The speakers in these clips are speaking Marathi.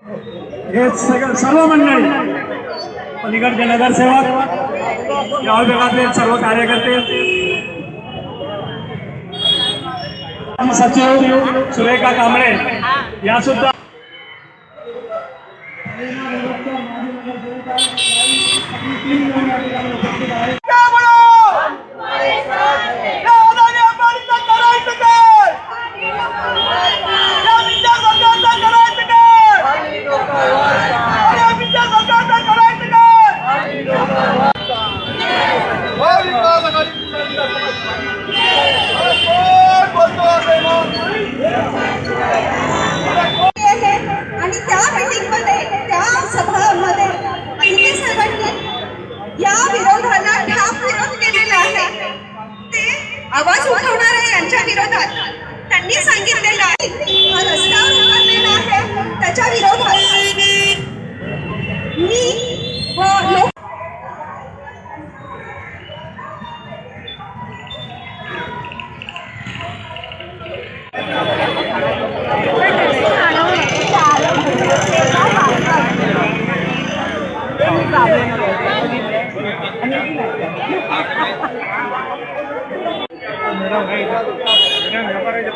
हे सर्व मंडळी, पलीकडचे नगरसेवक, या विभागातील सर्व कार्यकर्ते, सचिव सुरेखा कांबळे या सुद्धा आवाज उठवणार आहे यांच्या विरोधात. त्यांनी सांगितलेलं आहे हा रस्त्यावर उतरलेला आहे त्याच्या विरोधात मी व लोक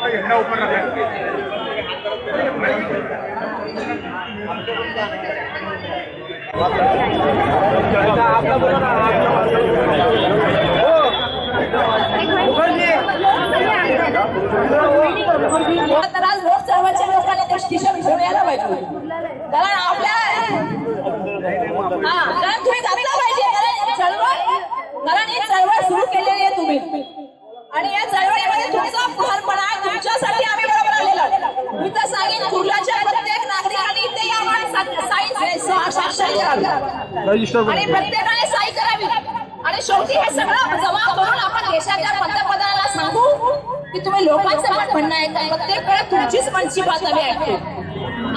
झंडा ऊपर रखा है। तर आज लोक चळवळीच्या लोकांनी ते टी-शर्ट घेऊन यायला पाहिजे, कारण आपल्या कारण तुम्ही घातला पाहिजे, कारण ही चळवळ सुरू केलेली आहे तुम्ही, आणि या चळवळीमध्ये तुमचा पहारपणा आहे, तुमच्यासाठी आम्ही बरोबर आलेलो. मी तर सांगेन कुर्ल्याच्या प्रत्येक नागरिकांनी इथे यावं आणि स्वाक्षरी करावी आणि प्रत्येकाने सही करावी, आणि शेवटी हे सगळं जमा करून आपण देशाच्या पंतप्रधानांना सांगू की तुम्ही लोकांचं मत म्हणणं आहे का, प्रत्येक वेळा तुमचीच मनची बात आम्ही ऐकतो.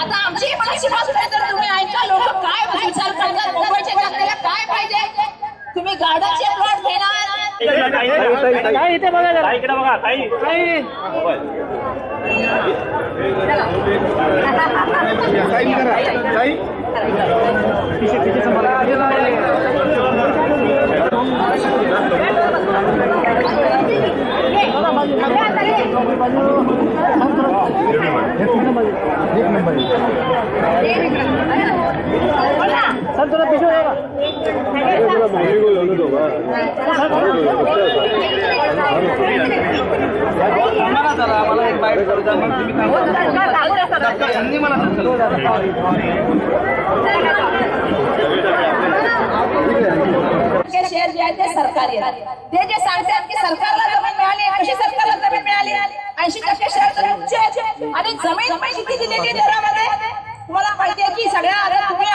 आता आमची मनची बात नाही तर तुम्ही ऐका, लोक काय विचार करतात, मुंबईच्या जनतेला काय पाहिजे, तुम्ही गार्डनचे प्लॉट घेणार. इथे बघा जरा, इकडे बघा ताई, ताई सर थोड़ा पीछे रहेगा। शेअर जे आहेत ते सरकारी आहेत, ते जे सांगतात की सरकारला जमीन मिळाली, कशी सरकारला जमीन मिळाली, 80% शेअर तर तुमचे आहेत, आणि जमीन किती दिलेली दरामध्ये तुम्हाला माहिती आहे की सगळ्या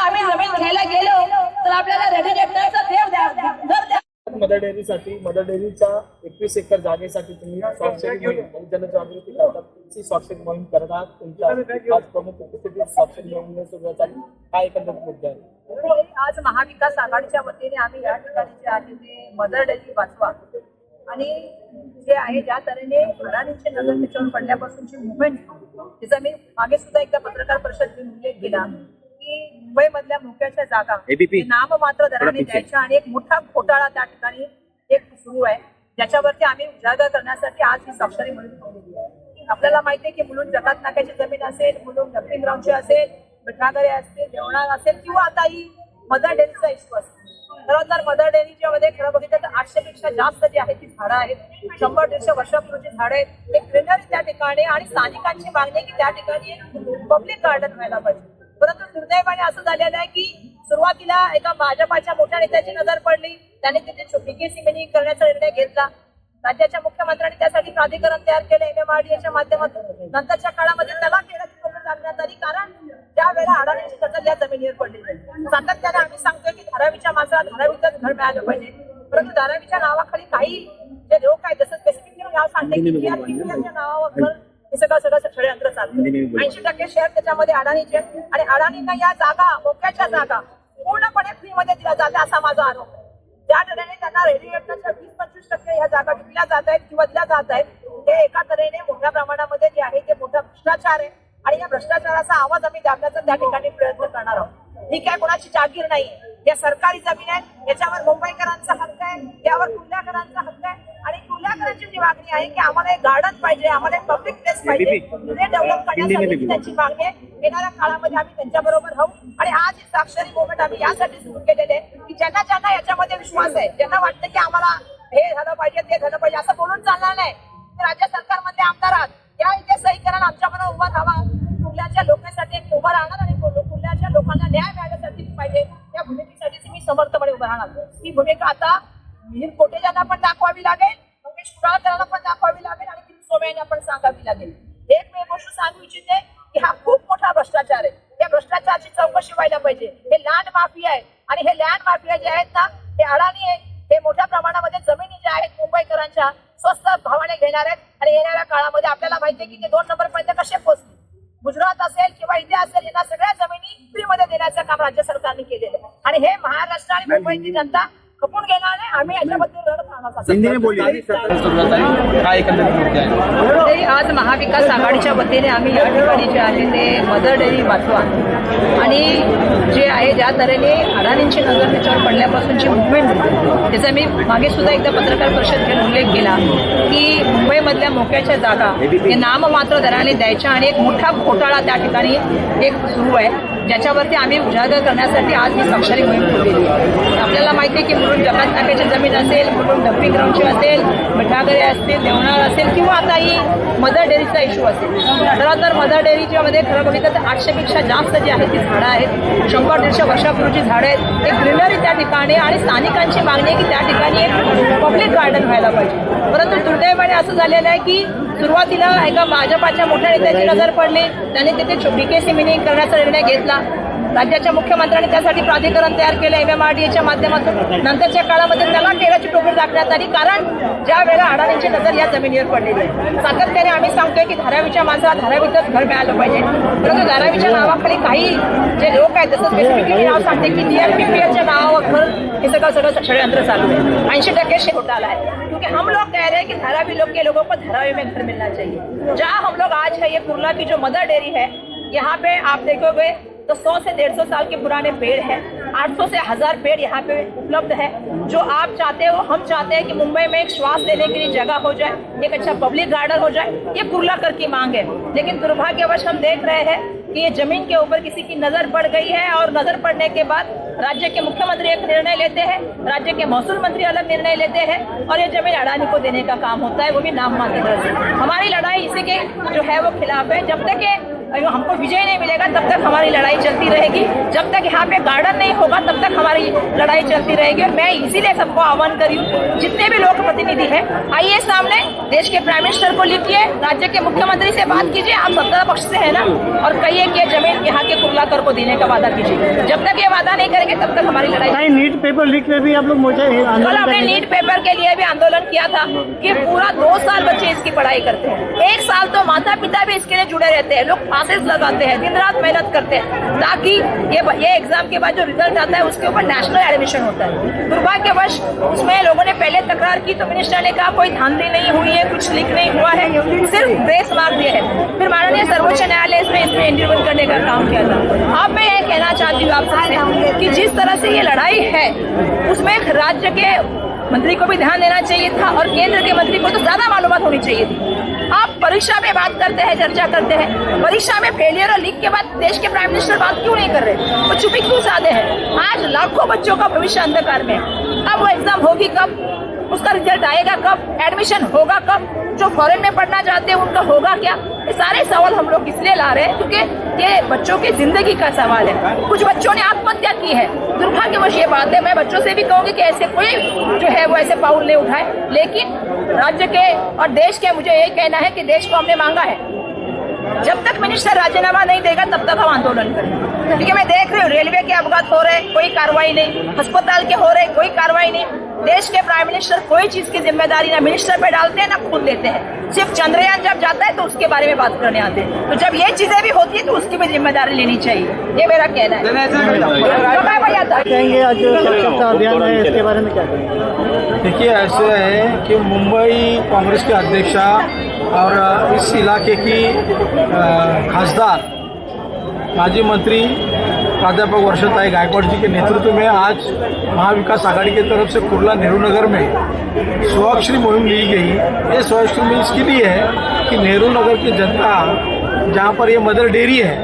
आम्ही जमीन घ्यायला गेलो तर आपल्याला रेडिएटरचा दर द्या. मदर डेअरीसाठी, मदर डेअरीच्या 21 एकर जागेसाठी तुम्ही स्वाक्षरी मोहीम आणि जनजागृती करतात, ती स्वाक्षरी मोहीम करतात. तुमच्या आज प्रमुख उपस्थितीत स्वाक्षरी मोहीम सुरुवात झाली, काय एकंदरीत मुद्दे आहे? आज महाविकास आघाडीच्या वतीने आम्ही या ठिकाणी जे आहे ते मदर डेअरी वाचवा आणि जे आहे ज्या तऱ्हेने अडाणींचे नजर त्याच्यावर पडल्यापासूनची मुवमेंट, तिचा मी मागे सुद्धा एकदा पत्रकार परिषद घेऊन उल्लेख केला की मुंबईमधल्या मोक्याच्या जागा नाममात्र दराने द्यायच्या आणि एक मोठा घोटाळा त्या ठिकाणी एक सुरू आहे, ज्याच्यावरती आम्ही उजागर करण्यासाठी आज ही स्वाक्षरी मोहीम ठेवलेली आहे. आपल्याला माहिती आहे की मुलुंड जकात नाक्याची जमीन असेल, मुलुंड डम्पिंग ग्राउंडची असेल, मिठागरे असतील, देवणार असेल, किंवा आता ही मदर डेअरीचा इश्यू असेल. खरं तर मदर डेअरीच्या मध्ये खरं बघितलं तर 800पेक्षा जास्त जी आहेत ती झाडं आहेत, 100-150 वर्षापूर्वीची झाडं आहेत, एक ग्रीनरी त्या ठिकाणी, आणि स्थानिकांची मागणी आहे की त्या ठिकाणी एक पब्लिक गार्डन व्हायला पाहिजे. परंतु दुर्दैवाने असं झालेलं आहे की सुरुवातीला एका भाजपाच्या मोठ्या नेत्याची नजर पडली, त्याने तिथे छोटी सिमेंट करण्याचा निर्णय घेतला. राज्याच्या मुख्यमंत्र्यांनी त्यासाठी प्राधिकरण तयार केलं MMRDAच्या माध्यमातून. नंतरच्या काळामध्ये त्याला लागण्यात आली, कारण ज्या वेळेला अडाणीची दखल या जमिनीवर पडली. सातत्याने आम्ही सांगतोय की धारावीच्या माणसाला धारावीतच घर मिळालं पाहिजे, परंतु धारावीच्या नावाखाली काही जे लोक आहेत, जसं स्पेसिफिक नाव सांगते की नावावर घर, हे सगळं षडयंत्र चालतं. 80% शेअर त्याच्यामध्ये अडाणीचे, आणि अडाणींना या जागा, मोक्याच्या जागा पूर्णपणे फ्रीमध्ये दिल्या जातात असा माझा आरोप आहे. ज्या तऱ्हेने त्यांना रेडिएटरच्या 20-25% ह्या जागा विकल्या जात आहेत किंवा दिल्या जात आहेत, हे एका तऱ्हेने मोठ्या प्रमाणामध्ये जे आहे ते मोठा भ्रष्टाचार आहे, आणि या भ्रष्टाचाराचा आवाज आम्ही दाबण्याचा त्या ठिकाणी प्रयत्न ही काय कोणाची जागीर नाही, या सरकारी जमीन आहे, याच्यावर मुंबईकरांचा हक्क आहे, यावर कुर्ल्याकरांचा हक्क आहे. आणि कुर्ल्याकरांची जी मागणी आहे की आम्हाला एक गार्डन पाहिजे, आम्हाला एक पब्लिक प्लेस पाहिजे, ते डेव्हलप करण्यासाठी त्यांची मागणी आहे. येणाऱ्या काळामध्ये आम्ही त्यांच्याबरोबर राहू. आणि आज ही साक्षरी मुवमेंट आम्ही यासाठी सुरू केलेले आहे की ज्यांना ज्यांना याच्यामध्ये विश्वास आहे, ज्यांना वाटतं की आम्हाला हे झालं पाहिजे ते झालं पाहिजे असं बोलून चालणार नाही. राज्य सरकारमधले आमदार आहात, या इथे सही करा, आमच्याबरोबर उभा राहा. कुर्ल्याच्या लोकांसाठी एक उभा राहणार आणि कुर्ल्याच्या लोकांना न्याय मिळाल्यासाठी पाहिजे या भूमिकेसाठी मी समर्थपणे उभा राहणार. ही भूमिका आता मिहिर कोटेजांना पण दाखवावी लागेल, मंगेश कुडाळकरांना पण दाखवावी लागेल आणि किरीट सोमय्या यांना पण सांगावी लागेल. एक मी गोष्ट सांगू इच्छिते की हा खूप मोठा भ्रष्टाचार आहे. या भ्रष्टाचाराची चौकशी व्हायला पाहिजे. हे लँड माफिया आहे आणि हे लँड माफिया जे आहेत ना ते अडाणी आहे. हे मोठ्या प्रमाणामध्ये जमिनी ज्या आहेत मुंबईकरांच्या स्वस्त भावाने घेणार आहेत आणि येणाऱ्या काळामध्ये आपल्याला माहिती आहे की ते 2 नंबर पर्यंत कसे पोहोचतील. गुजरात असेल किंवा इथे असेल, यांना सगळ्या जमिनी फ्रीमध्ये देण्याचं काम राज्य सरकारने केलेलं आहे आणि हे महाराष्ट्र आणि मुंबईची जनता खपून घेणार नाही. आम्ही याच्याबद्दल लढत राहणार. तरी आज महाविकास आघाडीच्या वतीने आम्ही या ठिकाणी जे आहे ते मदर डेअरी वाचवा आणि जे आहे ज्या तऱ्हेने अडाणींची नजर त्याच्यावर पडल्यापासूनची मुवमेंट झाली, त्याचा मी मागे सुद्धा एकदा पत्रकार परिषद घेऊन उल्लेख केला की मुंबईमधल्या मोक्याच्या जागा हे नाममात्र दराने द्यायच्या आणि एक मोठा घोटाळा त्या ठिकाणी एक सुरू आहे, ज्याच्यावरती आम्ही उजागर करण्यासाठी आज ही स्वाक्षरी मोहीम ठेवलेली आहे. आपल्याला माहिती आहे की मुलुंड जकात नाक्याची जमीन असेल, मुलुंड डम्पिंग ग्राउंडची असेल, मिठागरे असतील, देवनाळ असेल किंवा आता ही मदर डेअरीचा इश्यू असेल. खरं तर मदर डेअरीच्या मध्ये खरं बघितलं तर 800पेक्षा जास्त जी आहेत ती झाडं आहेत, 100-150 वर्षापूर्वीची झाडं आहेत. एक ग्रीनरी त्या ठिकाणी आणि स्थानिकांची मागणी आहे की त्या ठिकाणी एक पब्लिक गार्डन व्हायला पाहिजे. परंतु दुर्दैवाने असं झालेलं आहे की सुरुवातीला एका भाजपाच्या मोठ्या नेत्याची नजर पडली, त्यांनी तिथे बीकेसी मिनिंग करण्याचा निर्णय घेतला. राज्याच्या मुख्यमंत्र्यांनी त्यासाठी प्राधिकरण तयार केलं MMRDAच्या माध्यमातून. नंतरच्या काळामध्ये त्याला टेराची टोपी टाकण्यात आली, कारण ज्या वेळेला अडाणींची नजर या जमिनीवर पडलेली आहे. सातत्याने आम्ही सांगतोय की धारावीच्या माणसाला धारावीतच घर मिळालं पाहिजे, परंतु धारावीच्या नावाखाली काही जे लोक आहेत तसं स्पेसिफिकली नाव सांगते की DRPPLच्या नावावर घर हे सगळं षडयंत्र चालू आहे. 80% घोटाला है, क्योंकि हम लोग कह रहे हैं कि धारावी लोग के लोगों को धारावी में घर मिलना चाहिए. जहाँ हम लोग आज है, ये कुर्ला की जो मदर डेयरी है, यहाँ पे आप देखोगे तो 100 से 150 साल के पुराने पेड़ हैं, 800 से 1000 पेड़ यहाँ पे उपलब्ध है. जो आप चाहते हो, हम चाहते हैं कि मुंबई में एक श्वास लेने के लिए जगह हो जाए, एक अच्छा पब्लिक गार्डन हो जाए. ये कुर्लाकर की मांग है, लेकिन दुर्भाग्यवश हम देख रहे हैं कि ये जमीन के ऊपर किसी की नजर पड़ गई है और नजर पड़ने के बाद राज्य के मुख्यमंत्री एक निर्णय लेते हैं, राज्य के महसूल मंत्री अलग निर्णय लेते हैं और ये जमीन अडानी को देने का काम होता है, वो भी नाम मात्र से. हमारी लड़ाई इसी के जो है वो खिलाफ है. जब तक ये हमको विजय नहीं मिलेगा तब तक हमारी लड़ाई चलती रहेगी. जब तक यहाँ पे गार्डन नहीं होगा तब तक हमारी लड़ाई चलती रहेगी. और मैं इसीलिए सबको आह्वान करी हूँ, जितने भी लोक प्रतिनिधि हैं, आइए सामने, देश के प्राइम मिनिस्टर को लिखिए, राज्य के मुख्यमंत्री से बात कीजिए. आप सत्ता पक्ष से है ना, और कहिए कि जमीन यहाँ के कुर्लाकर को देने का वादा कीजिए. जब तक ये वादा नहीं करेंगे तब तक हमारी लड़ाई. नीट पेपर लीक में भी आप लोग कल हमने नीट पेपर के लिए भी आंदोलन किया था कि पूरा 2 साल बच्चे इसकी पढ़ाई करते हैं, 1 साल तो माता पिता भी इसके लिए जुड़े रहते हैं, लोग क्लासेस लगाते हैं, दिन रात मेहनत करते हैं ताकि ये एग्जाम के बाद जो रिजल्ट आता है उसके ऊपर नेशनल एडमिशन होता है. दुर्भाग्यवश उसमें लोगों ने पहले तकरार की तो मिनिस्टर ने कहा कोई धांधली नहीं हुई है, कुछ लीक नहीं हुआ है, सिर्फ ग्रेस मार्क दिए है. फिर माननीय सर्वोच्च न्यायालय इसमें इंटरव्यू करने का काम किया था. अब मैं ये कहना चाहती हूँ आप सबसे कि जिस तरह से ये लड़ाई है उसमें राज्य के मंत्री को भी ध्यान देना चाहिए था और केंद्र के मंत्री को तो ज्यादा मालूमात होनी चाहिए थी. आप परीक्षा में बात करते हैं, चर्चा करते हैं, परीक्षा में फेलियर और लीक के बाद देश के प्राइम मिनिस्टर बात क्यों नहीं कर रहे, वो चुप्पी क्यों साधे हैं. आज लाखों बच्चों का भविष्य अंधकार में. अब वो एग्जाम होगी कब, उसका रिजल्ट आएगा कब, एडमिशन होगा कब, जो फॉरेन में पढ़ना चाहते हैं उनका होगा क्या. ये सारे सवाल हम लोग इसलिए ला रहे हैं क्योंकि ये बच्चों की जिंदगी का सवाल है. कुछ बच्चों ने आत्महत्या की है, दुर्भाग्यवश ये बात है. मैं बच्चों से भी कहूंगी कि ऐसे कोई जो है वो ऐसे पाउल नहीं उठाए, लेकिन राज्य के और देश के मुझे यही कहना है कि देश को हमने मांगा है, जब तक मिनिस्टर राजीनामा नहीं देगा तब तक हम आंदोलन करेंगे. क्योंकि मैं देख रही हूँ रेलवे के अपघात हो रहे, कोई कार्रवाई नहीं, अस्पताल के हो रहे, कोई कार्रवाई नहीं. देश के प्राइम मिनिस्टर कोई चीज की जिम्मेदारी ना मिनिस्टर पे डालते हैं ना खुद लेते हैं. सिर्फ चंद्रयान जब जाता है तो उसके बारे में बात करने आते हैं. तो जब ये चीजें भी होती है तो उसकी भी जिम्मेदारी लेनी चाहिए, ये मेरा कहना है. कहेंगे आज स्वच्छता अभियान है, इसके बारे में क्या कहेंगे? देखिए, ऐसे है कि मुंबई कांग्रेस के अध्यक्षा और इस इलाके की खासदार माजी मंत्री प्राध्यापक वर्षाताई गायकवाड़ जी के नेतृत्व में आज महाविकास आघाड़ी की तरफ से कुर्ला नेहरू नगर में स्वाक्षरी मुहिम ली गई। ये स्वाक्षरी मुहिम इसके लिए है कि नेहरू नगर की जनता, जहाँ पर ये मदर डेयरी है,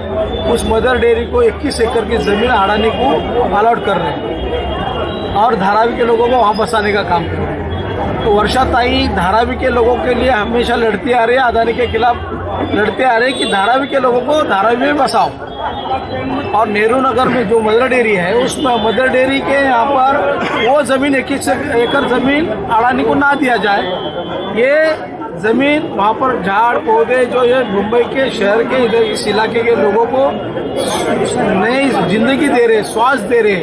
उस मदर डेयरी को 21 एकड़ की ज़मीन अडानी को अलॉट कर रहे हैं और धारावी के लोगों को वहाँ बसाने का काम कर रहे हैं। तो वर्षाताई धारावी के लोगों के लिए हमेशा लड़ती आ रही है, अदानी के खिलाफ लड़ते आ रहे हैं कि धारावी के लोगों को धारावी में बसाओ। और नेहरू नगर में जो मदर डेयरी है, उस मदर डेयरी के यहाँ पर वो ज़मीन 21 एकड़ ज़मीन अडानी को ना दिया जाए। ये ज़मीन वहाँ पर झाड़ पौधे जो ये मुंबई के शहर के इधर इस इलाके के लोगों को नई जिंदगी दे रहे, श्वास दे रहे,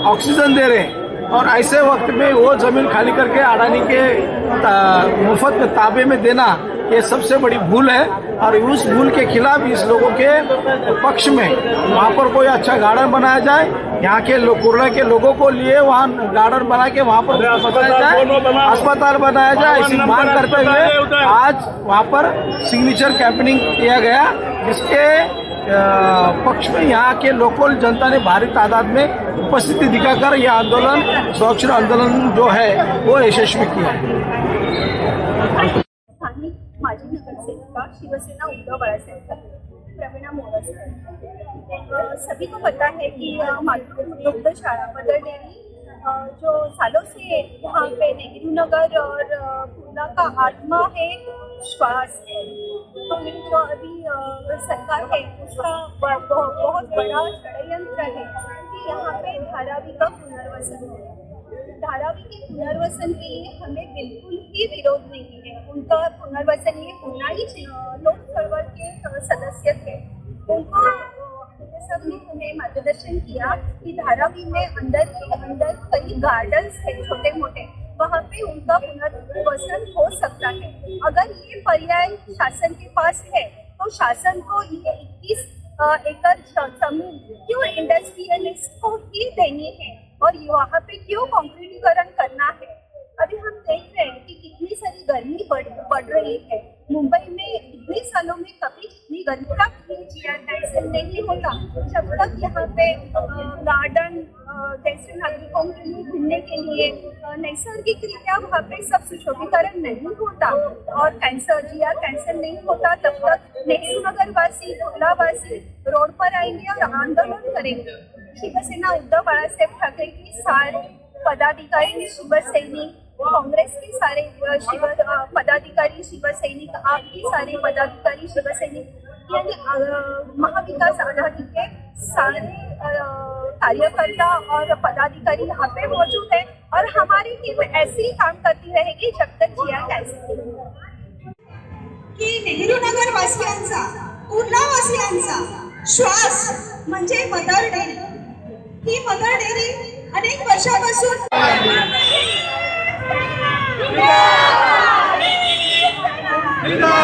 ऑक्सीजन दे रहे, और ऐसे वक्त में वो ज़मीन खाली करके अडानी के मुफ्त में ताबे में देना, ये सबसे बड़ी भूल है। और उस भूल के खिलाफ इस लोगों के पक्ष में वहाँ पर कोई अच्छा गार्डन बनाया जाए, यहाँ के कुर्ला के लोगों को लिए वहाँ गार्डन बना के वहाँ पर बनाया जाए, अस्पताल बनाया जाए। ऐसी मांग करते हुए आज वहाँ पर सिग्नेचर कैंपेनिंग किया गया, जिसके पक्ष में यहाँ के लोकल जनता ने भारी तादाद में उपस्थिति दिखाकर यह आंदोलन, स्वाक्षरी आंदोलन जो है वो यशस्वी किया। स्थानिक माजी नगरसेविका शिवसेना उद्धव बाळासाहेब ठाकरे प्रवीणा मोरस। सभी को पता है कि मातृ दुग्ध शाला मदर डेयरी जो सालों से यहाँ पे नेहरू नगर और कुर्ला का आत्मा है, श्वास है। तो ये जो अभी सरकार है उसका बहुत बड़ा षड्यंत्र है कि यहाँ पे धारावी का पुनर्वसन है। धारावी के पुनर्वसन के लिए हमें बिल्कुल ही विरोध नहीं है। उनका पुनर्वसन ये होना ही चाहिए। लोक चळवळ के सदस्य थे, उनको सब ने हमें मार्गदर्शन किया कि धारावी में अंदर कई गार्डन्स है छोटे मोटे, वहाँ पे उनका पुनर्वसन हो सकता है। अगर ये पर्याय शासन के पास है तो शासन को ये 21 एकड़ जमीन क्यों इंडस्ट्रियलिस्ट को ही देनी है और वहाँ पे क्यों कंक्रीटीकरण करना है। अभी हम देख रहे हैं कि कितनी सारी गर्मी बढ़ रही है। मुंबई में इतने सालों में कभी इतनी गर्मी का ऐसे नहीं होता जब तक यहाँ पे गार्डन जैसे नागरिकों के लिए घूमने के लिए नैसर्गिक रीत्या वहाँ पे सब सुशोभीकरण नहीं होता और कैंसर नहीं होता, तब तक नेहरू नगर वासी, कुर्ला वासी रोड पर आएंगे और आंदोलन करेंगे। शिवसेना उद्धव बाळासाहेब ठाकरे की सारे पदाधिकारी, शिवसैनिक, कांग्रेस के सारे पदाधिकारी शिवसैनिक, आपके सारे पदाधिकारी शिवसैनिक, यानी महाविकास आघाड़ी के सारे कार्यकर्ता और पदाधिकारी यहाँ पे मौजूद है और हमारी टीम ऐसे ही काम करती रहेगी जब तक जिया कैसे की नेहरू नगर वासियांचा, कुर्ला वासियांचा श्वास म्हणजे मदर डेअरी। ही मदर डेअरी अनेक वर्षापासून जिंदाबाद